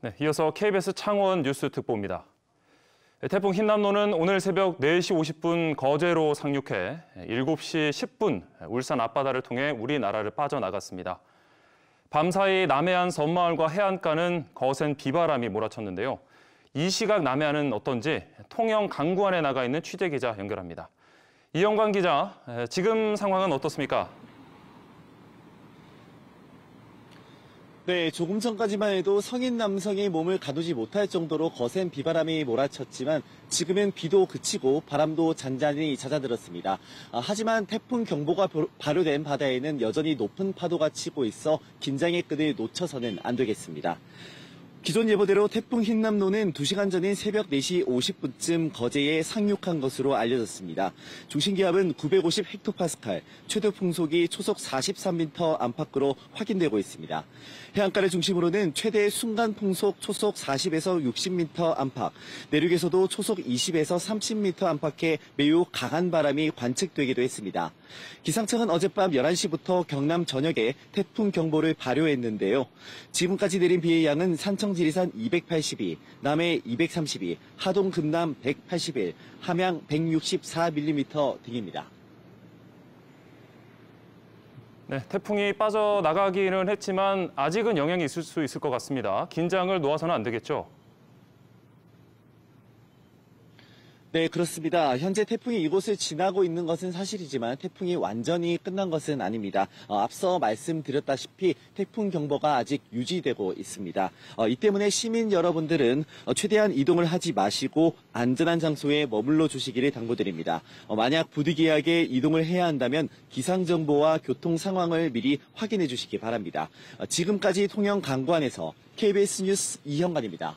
네, 이어서 KBS 창원 뉴스 특보입니다. 태풍 흰남노는 오늘 새벽 4시 50분 거제로 상륙해 7시 10분 울산 앞바다를 통해 우리나라를 빠져나갔습니다. 밤사이 남해안 섬마을과 해안가는 거센 비바람이 몰아쳤는데요. 이 시각 남해안은 어떤지 통영 강구안에 나가 있는 취재기자 연결합니다. 이영관 기자, 지금 상황은 어떻습니까? 네, 조금 전까지만 해도 성인 남성이 몸을 가두지 못할 정도로 거센 비바람이 몰아쳤지만 지금은 비도 그치고 바람도 잔잔히 잦아들었습니다. 하지만 태풍 경보가 발효된 바다에는 여전히 높은 파도가 치고 있어 긴장의 끈을 놓쳐서는 안 되겠습니다. 기존 예보대로 태풍 흰남노는 2시간 전인 새벽 4시 50분쯤 거제에 상륙한 것으로 알려졌습니다. 중심기압은 950헥토파스칼, 최대 풍속이 초속 43m 안팎으로 확인되고 있습니다. 해안가를 중심으로는 최대 순간 풍속 초속 40에서 60m 안팎, 내륙에서도 초속 20에서 30m 안팎의 매우 강한 바람이 관측되기도 했습니다. 기상청은 어젯밤 11시부터 경남 전역에 태풍 경보를 발효했는데요. 지금까지 내린 비의 양은 산청 지리산 282, 남해 232, 하동 금남 181, 함양 164mm 등입니다. 네, 태풍이 빠져나가기는 했지만 아직은 영향이 있을 수 있을 것 같습니다. 긴장을 놓아서는 안 되겠죠? 네, 그렇습니다. 현재 태풍이 이곳을 지나고 있는 것은 사실이지만 태풍이 완전히 끝난 것은 아닙니다. 앞서 말씀드렸다시피 태풍 경보가 아직 유지되고 있습니다. 이 때문에 시민 여러분들은 최대한 이동을 하지 마시고 안전한 장소에 머물러 주시기를 당부드립니다. 만약 부득이하게 이동을 해야 한다면 기상정보와 교통 상황을 미리 확인해 주시기 바랍니다. 지금까지 통영 강구안에서 KBS 뉴스 이형관입니다.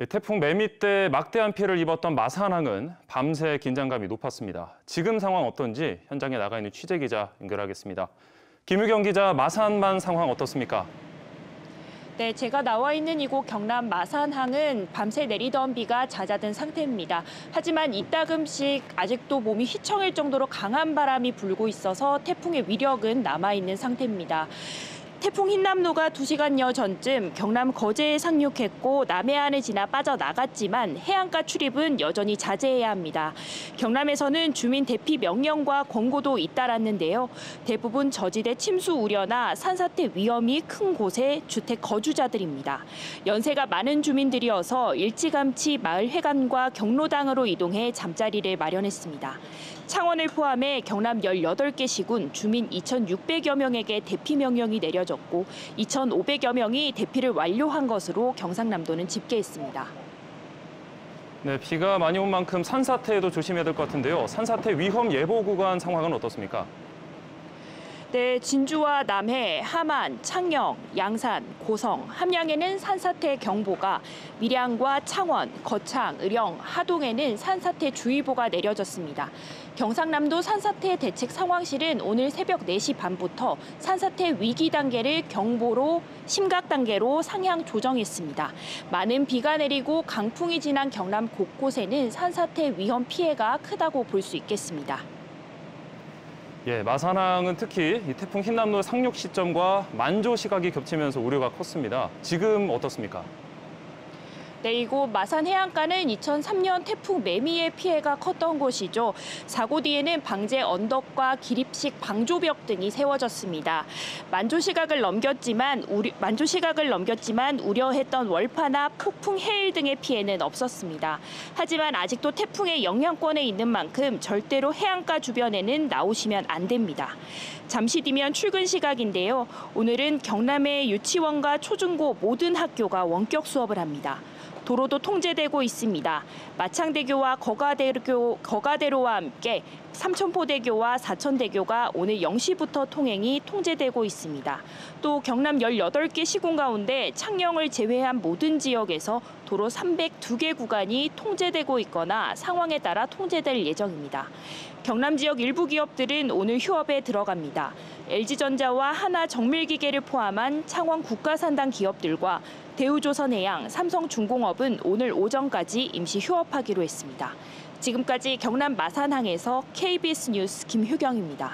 태풍 매미 때 막대한 피해를 입었던 마산항은 밤새 긴장감이 높았습니다. 지금 상황 어떤지 현장에 나가 있는 취재기자 연결하겠습니다. 김유경 기자, 마산만 상황 어떻습니까? 네, 제가 나와 있는 이곳 경남 마산항은 밤새 내리던 비가 잦아든 상태입니다. 하지만 이따금씩 아직도 몸이 휘청일 정도로 강한 바람이 불고 있어서 태풍의 위력은 남아있는 상태입니다. 태풍 흰남노가 2시간여 전쯤 경남 거제에 상륙했고 남해안을 지나 빠져나갔지만 해안가 출입은 여전히 자제해야 합니다. 경남에서는 주민 대피 명령과 권고도 잇따랐는데요. 대부분 저지대 침수 우려나 산사태 위험이 큰 곳의 주택 거주자들입니다. 연세가 많은 주민들이어서 일찌감치 마을 회관과 경로당으로 이동해 잠자리를 마련했습니다. 창원을 포함해 경남 18개 시군 주민 2,600여 명에게 대피 명령이 내려졌고 2,500여 명이 대피를 완료한 것으로 경상남도는 집계했습니다. 네, 비가 많이 온 만큼 산사태에도 조심해야 될 것 같은데요. 산사태 위험 예보 구간 상황은 어떻습니까? 네, 진주와 남해, 함안, 창녕, 양산, 고성, 함양에는 산사태 경보가, 밀양과 창원, 거창, 의령, 하동에는 산사태 주의보가 내려졌습니다. 경상남도 산사태 대책 상황실은 오늘 새벽 4시 반부터 산사태 위기 단계를 경보로 심각 단계로 상향 조정했습니다. 많은 비가 내리고 강풍이 지난 경남 곳곳에는 산사태 위험 피해가 크다고 볼 수 있겠습니다. 예, 마산항은 특히 이 태풍 흰남노 상륙 시점과 만조 시각이 겹치면서 우려가 컸습니다. 지금 어떻습니까? 네, 이곳 마산 해안가는 2003년 태풍 매미의 피해가 컸던 곳이죠. 사고 뒤에는 방제 언덕과 기립식 방조벽 등이 세워졌습니다. 만조 시각을 넘겼지만 우려했던 월파나 폭풍 해일 등의 피해는 없었습니다. 하지만 아직도 태풍의 영향권에 있는 만큼 절대로 해안가 주변에는 나오시면 안 됩니다. 잠시 뒤면 출근 시각인데요. 오늘은 경남의 유치원과 초중고 모든 학교가 원격 수업을 합니다. 도로도 통제되고 있습니다. 마창대교와 거가대로와 함께 삼천포대교와 사천대교가 오늘 0시부터 통행이 통제되고 있습니다. 또 경남 18개 시군 가운데 창녕을 제외한 모든 지역에서 도로 302개 구간이 통제되고 있거나 상황에 따라 통제될 예정입니다. 경남 지역 일부 기업들은 오늘 휴업에 들어갑니다. LG전자와 하나정밀기계를 포함한 창원 국가산당 기업들과 대우조선해양, 삼성중공업은 오늘 오전까지 임시 휴업하기로 했습니다. 지금까지 경남 마산항에서 KBS 뉴스 김효경입니다.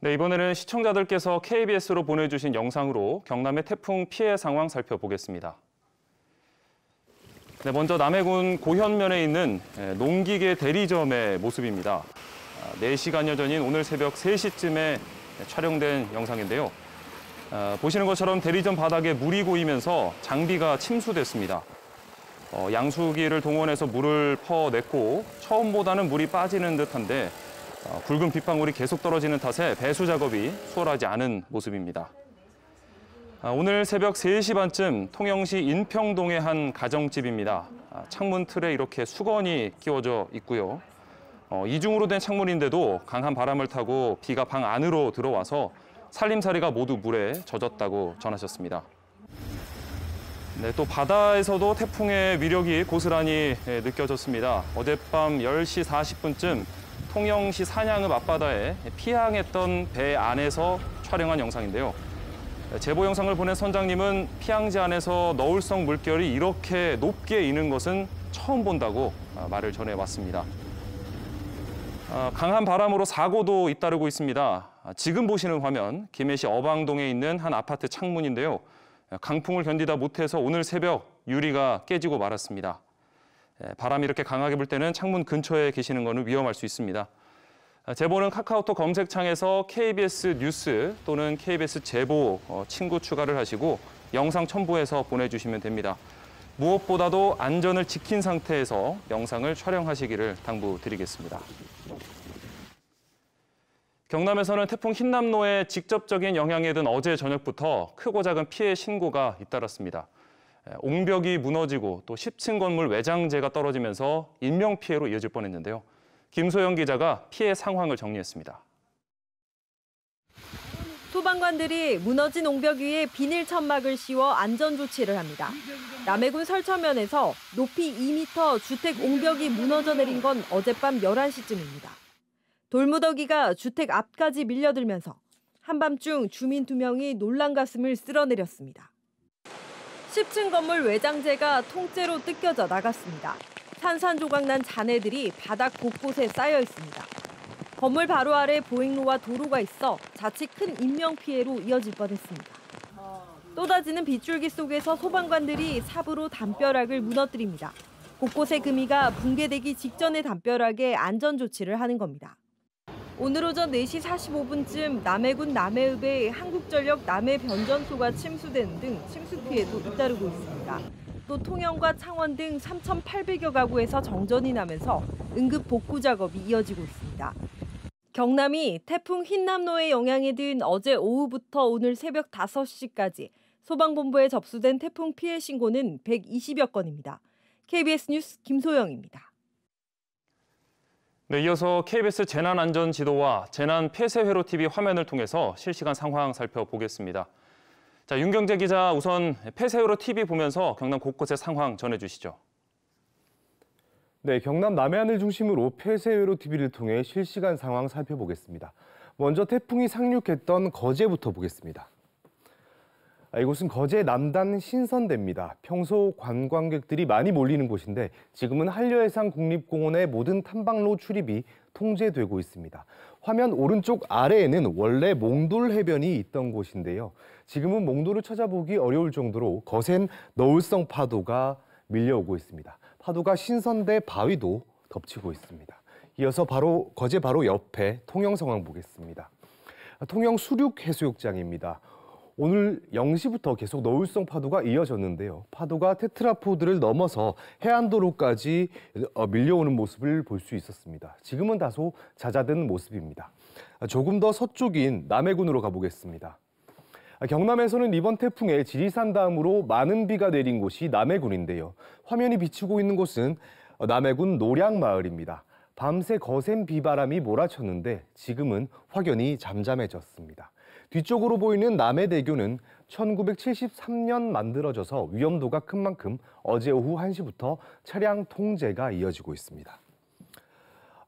네, 이번에는 시청자들께서 KBS로 보내주신 영상으로 경남의 태풍 피해 상황 살펴보겠습니다. 네, 먼저 남해군 고현면에 있는 농기계 대리점의 모습입니다. 4시간여 전인 오늘 새벽 3시쯤에 촬영된 영상인데요. 보시는 것처럼 대리점 바닥에 물이 고이면서 장비가 침수됐습니다. 양수기를 동원해서 물을 퍼냈고 처음보다는 물이 빠지는 듯한데 굵은 빗방울이 계속 떨어지는 탓에 배수 작업이 수월하지 않은 모습입니다. 오늘 새벽 3시 반쯤 통영시 인평동의 한 가정집입니다. 창문 틀에 이렇게 수건이 끼워져 있고요. 이중으로 된 창문인데도 강한 바람을 타고 비가 방 안으로 들어와서 살림살이가 모두 물에 젖었다고 전하셨습니다. 네, 또 바다에서도 태풍의 위력이 고스란히 느껴졌습니다. 어젯밤 10시 40분쯤 통영시 산양읍 앞바다에 피항했던 배 안에서 촬영한 영상인데요. 제보 영상을 보낸 선장님은 피항지 안에서 너울성 물결이 이렇게 높게 이는 것은 처음 본다고 말을 전해왔습니다. 강한 바람으로 사고도 잇따르고 있습니다. 지금 보시는 화면, 김해시 어방동에 있는 한 아파트 창문인데요. 강풍을 견디다 못해서 오늘 새벽 유리가 깨지고 말았습니다. 바람이 이렇게 강하게 불 때는 창문 근처에 계시는 것은 위험할 수 있습니다. 제보는 카카오톡 검색창에서 KBS 뉴스 또는 KBS 제보 친구 추가를 하시고 영상 첨부해서 보내주시면 됩니다. 무엇보다도 안전을 지킨 상태에서 영상을 촬영하시기를 당부드리겠습니다. 경남에서는 태풍 흰남노의 직접적인 영향에 든 어제 저녁부터 크고 작은 피해 신고가 잇따랐습니다. 옹벽이 무너지고 또 10층 건물 외장재가 떨어지면서 인명피해로 이어질 뻔했는데요. 김소영 기자가 피해 상황을 정리했습니다. 소방관들이 무너진 옹벽 위에 비닐 천막을 씌워 안전 조치를 합니다. 남해군 설천면에서 높이 2m 주택 옹벽이 무너져 내린 건 어젯밤 11시쯤입니다. 돌무더기가 주택 앞까지 밀려들면서 한밤중 주민 2명이 놀란 가슴을 쓸어내렸습니다. 10층 건물 외장재가 통째로 뜯겨져 나갔습니다. 산산조각난 잔해들이 바닥 곳곳에 쌓여 있습니다. 건물 바로 아래 보행로와 도로가 있어 자칫 큰 인명피해로 이어질 뻔했습니다. 쏟아지는 빗줄기 속에서 소방관들이 삽으로 담벼락을 무너뜨립니다. 곳곳의 금이가 붕괴되기 직전의 담벼락에 안전조치를 하는 겁니다. 오늘 오전 4시 45분쯤 남해군 남해읍에 한국전력 남해변전소가 침수되는 등 침수 피해도 잇따르고 있습니다. 또 통영과 창원 등 3,800여 가구에서 정전이 나면서 응급 복구 작업이 이어지고 있습니다. 경남이 태풍 흰남노의 영향에 든 어제 오후부터 오늘 새벽 5시까지 소방본부에 접수된 태풍 피해 신고는 120여 건입니다. KBS 뉴스 김소영입니다. 네, 이어서 KBS 재난안전지도와 재난폐쇄회로-TV 화면을 통해서 실시간 상황 살펴보겠습니다. 자, 윤경재 기자, 우선 폐쇄회로-TV 보면서 경남 곳곳의 상황 전해주시죠. 네, 경남 남해안을 중심으로 폐쇄회로-TV를 통해 실시간 상황 살펴보겠습니다. 먼저 태풍이 상륙했던 거제부터 보겠습니다. 이곳은 거제 남단 신선대입니다. 평소 관광객들이 많이 몰리는 곳인데 지금은 한려해상 국립공원의 모든 탐방로 출입이 통제되고 있습니다. 화면 오른쪽 아래에는 원래 몽돌 해변이 있던 곳인데요. 지금은 몽돌을 찾아보기 어려울 정도로 거센 너울성 파도가 밀려오고 있습니다. 파도가 신선대 바위도 덮치고 있습니다. 이어서 거제 바로 옆에 통영 상황 보겠습니다. 통영 수륙해수욕장입니다. 오늘 0시부터 계속 너울성 파도가 이어졌는데요. 파도가 테트라포드를 넘어서 해안도로까지 밀려오는 모습을 볼 수 있었습니다. 지금은 다소 잦아든 모습입니다. 조금 더 서쪽인 남해군으로 가보겠습니다. 경남에서는 이번 태풍에 지리산 다음으로 많은 비가 내린 곳이 남해군인데요. 화면이 비치고 있는 곳은 남해군 노량마을입니다. 밤새 거센 비바람이 몰아쳤는데 지금은 확연히 잠잠해졌습니다. 뒤쪽으로 보이는 남해대교는 1973년 만들어져서 위험도가 큰 만큼 어제 오후 1시부터 차량 통제가 이어지고 있습니다.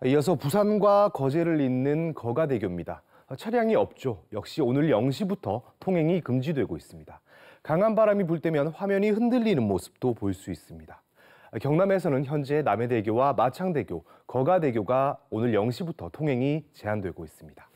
이어서 부산과 거제를 잇는 거가대교입니다. 차량이 없죠. 역시 오늘 0시부터 통행이 금지되고 있습니다. 강한 바람이 불 때면 화면이 흔들리는 모습도 볼 수 있습니다. 경남에서는 현재 남해대교와 마창대교, 거가대교가 오늘 0시부터 통행이 제한되고 있습니다.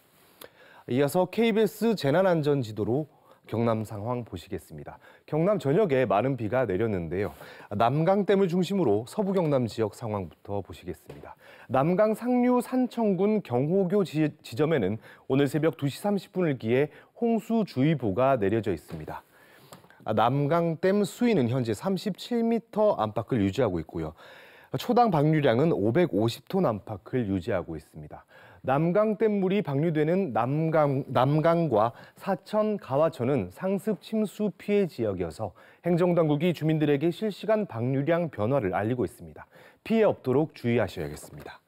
이어서 KBS 재난안전지도로 경남 상황 보시겠습니다. 경남 전역에 많은 비가 내렸는데요. 남강댐을 중심으로 서부 경남 지역 상황부터 보시겠습니다. 남강 상류 산청군 경호교 지점에는 오늘 새벽 2시 30분을 기해 홍수주의보가 내려져 있습니다. 남강댐 수위는 현재 37m 안팎을 유지하고 있고요. 초당 방류량은 550톤 안팎을 유지하고 있습니다. 남강댐 물이 방류되는 남강과 사천, 가와천은 상습 침수 피해 지역이어서 행정당국이 주민들에게 실시간 방류량 변화를 알리고 있습니다. 피해 없도록 주의하셔야겠습니다.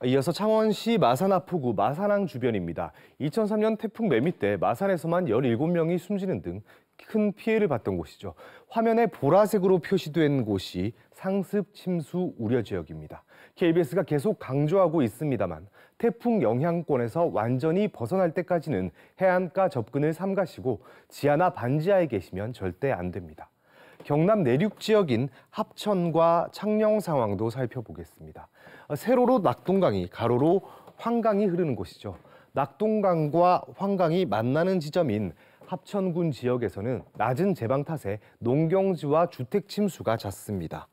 이어서 창원시 마산 하포구 마산항 주변입니다. 2003년 태풍 매미 때 마산에서만 17명이 숨지는 등 큰 피해를 봤던 곳이죠. 화면에 보라색으로 표시된 곳이 상습 침수 우려 지역입니다. KBS가 계속 강조하고 있습니다만 태풍 영향권에서 완전히 벗어날 때까지는 해안가 접근을 삼가시고 지하나 반지하에 계시면 절대 안 됩니다. 경남 내륙 지역인 합천과 창녕 상황도 살펴보겠습니다. 세로로 낙동강이, 가로로 황강이 흐르는 곳이죠. 낙동강과 황강이 만나는 지점인 합천군 지역에서는 낮은 제방 탓에 농경지와 주택 침수가 잦습니다.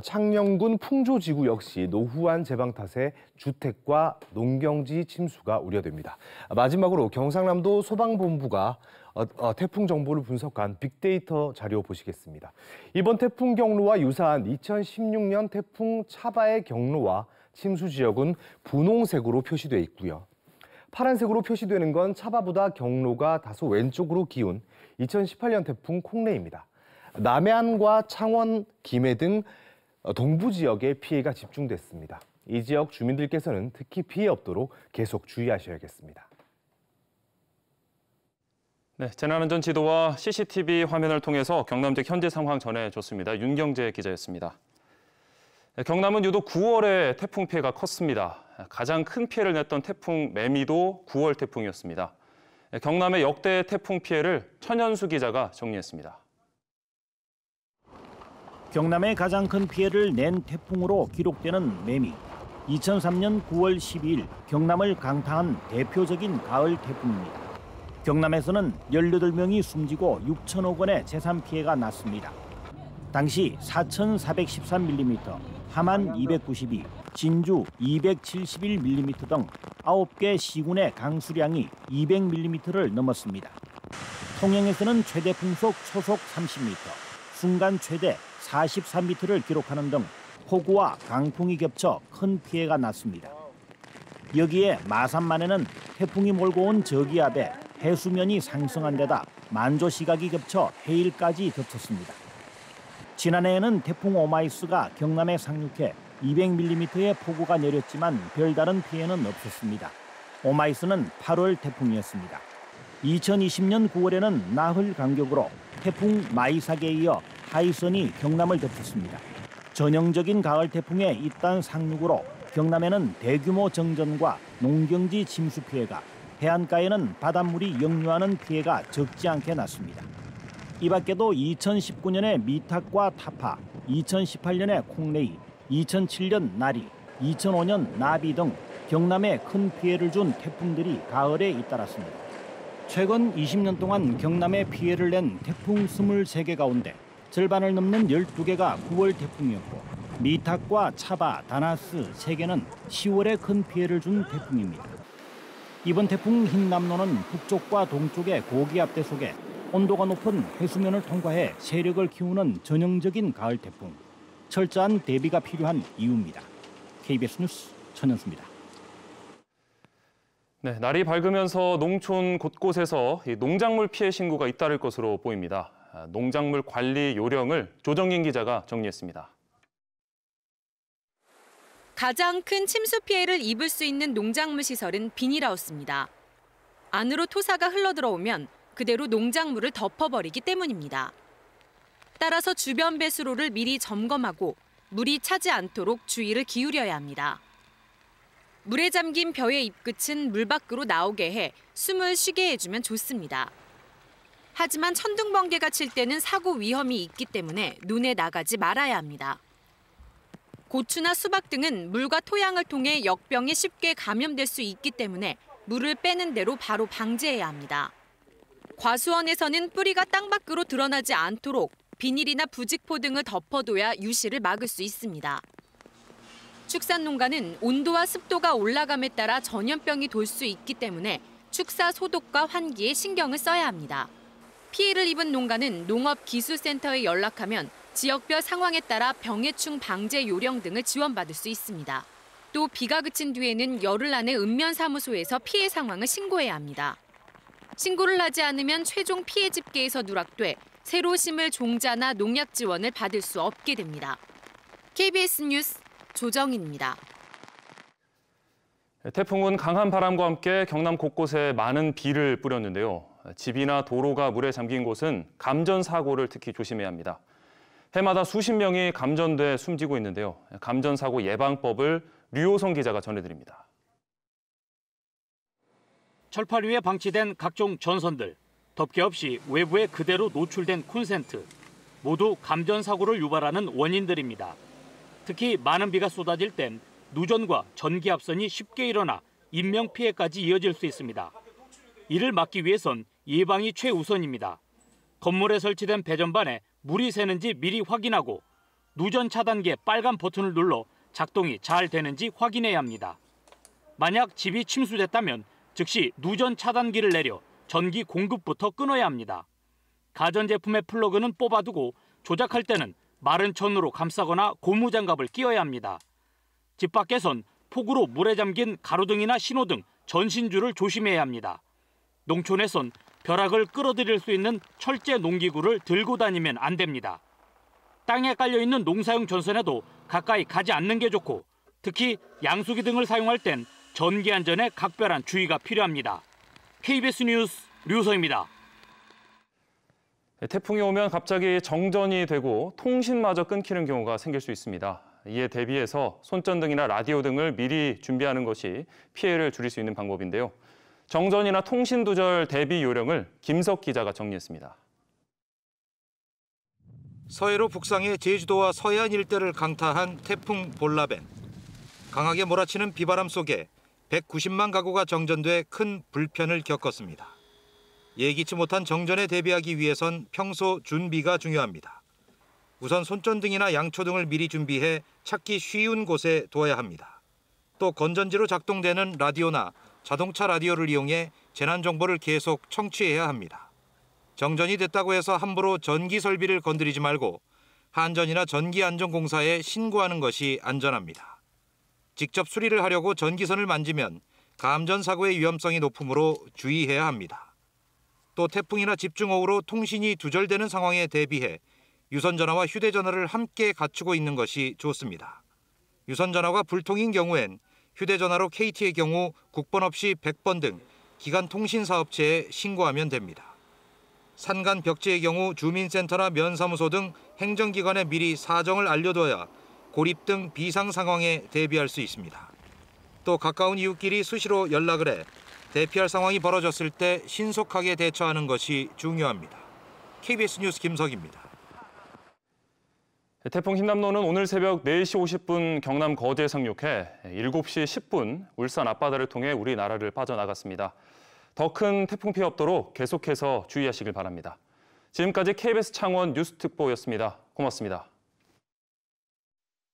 창녕군 풍조지구 역시 노후한 제방 탓에 주택과 농경지 침수가 우려됩니다. 마지막으로 경상남도 소방본부가 태풍 정보를 분석한 빅데이터 자료 보시겠습니다. 이번 태풍 경로와 유사한 2016년 태풍 차바의 경로와 침수 지역은 분홍색으로 표시되어 있고요. 파란색으로 표시되는 건 차바보다 경로가 다소 왼쪽으로 기운 2018년 태풍 콩레입니다. 남해안과 창원, 김해 등 동부 지역에 피해가 집중됐습니다. 이 지역 주민들께서는 특히 피해 없도록 계속 주의하셔야겠습니다. 네, 재난안전 지도와 CCTV 화면을 통해서 경남 지역 현재 상황 전해줬습니다. 윤경재 기자였습니다. 경남은 유독 9월에 태풍 피해가 컸습니다. 가장 큰 피해를 냈던 태풍 매미도 9월 태풍이었습니다. 경남의 역대 태풍 피해를 천연수 기자가 정리했습니다. 경남의 가장 큰 피해를 낸 태풍으로 기록되는 매미. 2003년 9월 12일 경남을 강타한 대표적인 가을 태풍입니다. 경남에서는 18명이 숨지고 6천억 원의 재산 피해가 났습니다. 당시 4,413mm, 함안 292, 진주 271mm 등 9개 시군의 강수량이 200mm를 넘었습니다. 통영에서는 최대 풍속 초속 30m, 순간 최대 43m를 기록하는 등 폭우와 강풍이 겹쳐 큰 피해가 났습니다. 여기에 마산만에는 태풍이 몰고 온 저기압에 해수면이 상승한 데다 만조 시각이 겹쳐 해일까지 덮쳤습니다. 지난해에는 태풍 오마이스가 경남에 상륙해 200mm의 폭우가 내렸지만 별다른 피해는 없었습니다. 오마이스는 8월 태풍이었습니다. 2020년 9월에는 나흘 간격으로 태풍 마이삭에 이어 하이선이 경남을 덮쳤습니다. 전형적인 가을 태풍의 잇단 상륙으로 경남에는 대규모 정전과 농경지 침수 피해가, 해안가에는 바닷물이 역류하는 피해가 적지 않게 났습니다. 이 밖에도 2019년에 미탁과 타파, 2018년에 콩레이, 2007년 나리, 2005년 나비 등 경남에 큰 피해를 준 태풍들이 가을에 잇따랐습니다. 최근 20년 동안 경남에 피해를 낸 태풍 23개 가운데 절반을 넘는 12개가 9월 태풍이었고 미탁과 차바, 다나스 3개는 10월에 큰 피해를 준 태풍입니다. 이번 태풍 흰남노는 북쪽과 동쪽의 고기압대 속에 온도가 높은 해수면을 통과해 세력을 키우는 전형적인 가을 태풍. 철저한 대비가 필요한 이유입니다. KBS 뉴스 천연수입니다. 네, 날이 밝으면서 농촌 곳곳에서 농작물 피해 신고가 잇따를 것으로 보입니다. 농작물 관리 요령을 조정인 기자가 정리했습니다. 가장 큰 침수 피해를 입을 수 있는 농작물 시설은 비닐하우스입니다. 안으로 토사가 흘러들어오면 그대로 농작물을 덮어버리기 때문입니다. 따라서 주변 배수로를 미리 점검하고 물이 차지 않도록 주의를 기울여야 합니다. 물에 잠긴 벼의 잎끝은 물 밖으로 나오게 해 숨을 쉬게 해주면 좋습니다. 하지만 천둥번개가 칠 때는 사고 위험이 있기 때문에 눈에 나가지 말아야 합니다. 고추나 수박 등은 물과 토양을 통해 역병에 쉽게 감염될 수 있기 때문에 물을 빼는 대로 바로 방제해야 합니다. 과수원에서는 뿌리가 땅 밖으로 드러나지 않도록 비닐이나 부직포 등을 덮어둬야 유실을 막을 수 있습니다. 축산농가는 온도와 습도가 올라감에 따라 전염병이 돌 수 있기 때문에 축사 소독과 환기에 신경을 써야 합니다. 피해를 입은 농가는 농업기술센터에 연락하면 지역별 상황에 따라 병해충 방제 요령 등을 지원받을 수 있습니다. 또 비가 그친 뒤에는 열흘 안에 읍면사무소에서 피해 상황을 신고해야 합니다. 신고를 하지 않으면 최종 피해 집계에서 누락돼 새로 심을 종자나 농약 지원을 받을 수 없게 됩니다. KBS 뉴스 조정인입니다. 태풍은 강한 바람과 함께 경남 곳곳에 많은 비를 뿌렸는데요. 집이나 도로가 물에 잠긴 곳은 감전 사고를 특히 조심해야 합니다. 해마다 수십 명이 감전돼 숨지고 있는데요. 감전 사고 예방법을 류호성 기자가 전해드립니다. 철판 위에 방치된 각종 전선들, 덮개 없이 외부에 그대로 노출된 콘센트, 모두 감전 사고를 유발하는 원인들입니다. 특히 많은 비가 쏟아질 땐 누전과 전기 합선이 쉽게 일어나 인명 피해까지 이어질 수 있습니다. 이를 막기 위해선 예방이 최우선입니다. 건물에 설치된 배전반에 물이 새는지 미리 확인하고 누전 차단기의 빨간 버튼을 눌러 작동이 잘 되는지 확인해야 합니다. 만약 집이 침수됐다면 즉시 누전 차단기를 내려 전기 공급부터 끊어야 합니다. 가전제품의 플러그는 뽑아두고 조작할 때는 마른 천으로 감싸거나 고무장갑을 끼워야 합니다. 집 밖에선 폭우로 물에 잠긴 가로등이나 신호등, 전신줄을 조심해야 합니다. 농촌에선 벼락을 끌어들일 수 있는 철제 농기구를 들고 다니면 안 됩니다. 땅에 깔려있는 농사용 전선에도 가까이 가지 않는 게 좋고 특히 양수기 등을 사용할 땐 전기 안전에 각별한 주의가 필요합니다. KBS 뉴스 류서입니다. 태풍이 오면 갑자기 정전이 되고 통신마저 끊기는 경우가 생길 수 있습니다. 이에 대비해서 손전등이나 라디오 등을 미리 준비하는 것이 피해를 줄일 수 있는 방법인데요. 정전이나 통신 두절 대비 요령을 김석 기자가 정리했습니다. 서해로 북상해 제주도와 서해안 일대를 강타한 태풍 볼라벤. 강하게 몰아치는 비바람 속에 190만 가구가 정전돼 큰 불편을 겪었습니다. 예기치 못한 정전에 대비하기 위해선 평소 준비가 중요합니다. 우선 손전등이나 양초등을 미리 준비해 찾기 쉬운 곳에 둬야 합니다. 또 건전지로 작동되는 라디오나 자동차 라디오를 이용해 재난 정보를 계속 청취해야 합니다. 정전이 됐다고 해서 함부로 전기 설비를 건드리지 말고 한전이나 전기안전공사에 신고하는 것이 안전합니다. 직접 수리를 하려고 전기선을 만지면 감전 사고의 위험성이 높으므로 주의해야 합니다. 또 태풍이나 집중호우로 통신이 두절되는 상황에 대비해 유선전화와 휴대전화를 함께 갖추고 있는 것이 좋습니다. 유선전화가 불통인 경우엔 휴대전화로 KT의 경우 국번 없이 100번 등 기간 통신사업체에 신고하면 됩니다. 산간 벽지의 경우 주민센터나 면사무소 등 행정기관에 미리 사정을 알려둬야 고립 등 비상 상황에 대비할 수 있습니다. 또 가까운 이웃끼리 수시로 연락을 해 대피할 상황이 벌어졌을 때 신속하게 대처하는 것이 중요합니다. KBS 뉴스 김석입니다. 태풍 흰남노는 오늘 새벽 4시 50분 경남 거제에 상륙해 7시 10분 울산 앞바다를 통해 우리나라를 빠져나갔습니다. 더 큰 태풍 피해 없도록 계속해서 주의하시길 바랍니다. 지금까지 KBS 창원 뉴스특보였습니다. 고맙습니다.